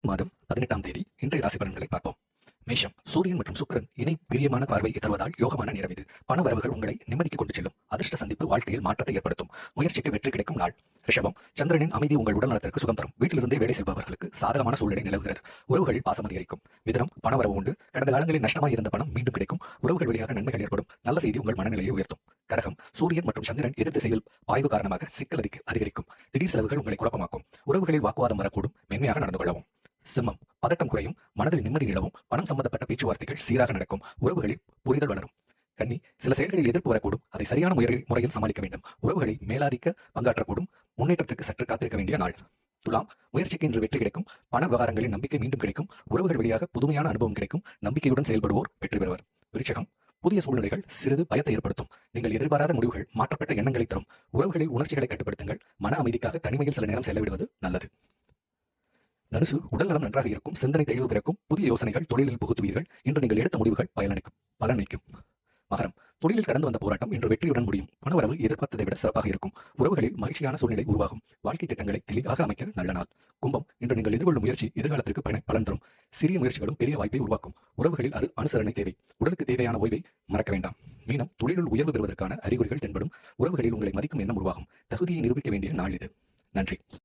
மாதம் 18ஆம் தேதி இன்றைய ராசி பலன்களை பார்ப்போம். மேஷம், சூரியன் மற்றும் சுக்கிரன் இணை பிரியமான பார்வை தருவதால் யோகமான நேரம் இது. பண வரவுகள் உங்களை நிம்மதிக்கு கொண்டு செல்லும். அதிர்ஷ்ட சந்திப்பு வாழ்க்கையில் மாற்றத்தை ஏற்படுத்தும். முயற்சிக்கு வெற்றி கிடைக்கும் நாள். ரிஷபம், சந்திரனின் அமைதி உங்கள் உடல் நலத்திற்கு சுகம் தரும். வீட்டிலிருந்தே வேலை செய்பவர்களுக்கு சாதகமான சூழ்நிலை நிலவுகிறது. உறவுகளில் பாசம் அதிகரிக்கும். மிதுனம், பண வரவு உண்டு. கடந்த காலங்களில் நஷ்டமாக இருந்த பணம் மீண்டும் கிடைக்கும். உறவுகள் வழியாக நன்மைகள் ஏற்படும். நல்ல செய்தி உங்கள் மனநிலையை உயர்த்தும். கடகம், சூரியன் மற்றும் சந்திரன் எதிர் திசையில் பாய்வு காரணமாக சிக்கல் அதிகரிக்கும். திடீர் செலவுகள் உங்களை குழப்பமாக்கும். உறவுகளில் வாக்குவாதம் வரக்கூடும். மென்மையாக நடந்து கொள்ளவும். சிம்மம், பதட்டம் குறையும். மனதில் நிம்மதி நிலவும். பணம் சம்பந்தப்பட்ட பேச்சுவார்த்தைகள் சீராக நடக்கும். உறவுகளில் புரிதல் வளரும். கன்னி, சில செயல்களில் எதிர்ப்பு வரக்கூடும். அதை சரியான முறையில் சமாளிக்க வேண்டும். உறவுகளை மேலாதிக்க பங்காற்றக்கூடும். முன்னேற்றத்திற்கு சற்று காத்திருக்க வேண்டிய நாள். துலாம், முயற்சிக்கு இன்று வெற்றி கிடைக்கும். பண விவகாரங்களில் நம்பிக்கை மீண்டும் கிடைக்கும். உறவுகள் வழியாக புதுமையான அனுபவம் கிடைக்கும். நம்பிக்கையுடன் செயல்படுவோர் வெற்றி பெறுவர். விருச்சிகம், புதிய சூழ்நிலைகள் சிறிது பயத்தை ஏற்படுத்தும். நீங்கள் எதிர்பாராத முடிவுகள் மாற்றப்பட்ட எண்ணங்களை தரும். உறவுகளில் உணர்ச்சிகளை கட்டுப்படுத்துங்கள். மன அமைதிக்காக தனிமையில் சில நேரம் செலவிடுவது நல்லது. தனுசு, உடல் நலம் நன்றாக இருக்கும். சிந்தனை தெளிவு பிறக்கும். புதிய யோசனைகள் தொழிலில் புகுத்துவீர்கள். இன்று நீங்கள் எடுத்த முடிவுகள் பலனளிக்கும். மகரம், தொழிலில் கடந்து வந்த போராட்டம் இன்று வெற்றியுடன் முடியும். பணவரவு எதிர்பார்த்ததை விட சிறப்பாக இருக்கும். உறவுகளில் மகிழ்ச்சியான சூழ்நிலை உருவாகும். வாழ்க்கை திட்டங்களை தெளிவாக அமைக்க நல்ல நாள். கும்பம், இன்று நீங்கள் எதிர்கொள்ளும் முயற்சி எதிர்காலத்திற்கு பலன் தரும். சிறிய முயற்சிகளும் பெரிய வாய்ப்பை உருவாக்கும். உறவுகளில் அனுசரணை தேவை. உடலுக்கு தேவையான ஓய்வை மறக்க வேண்டாம். மீனம், தொழிலில் உயர்வு பெறுவதற்கான அறிகுறிகள் தென்படும். உறவுகளில் உங்களை மதிக்கும் எண்ணம் உருவாகும். தகுதியை நிரூபிக்க வேண்டிய நாள் இது. நன்றி.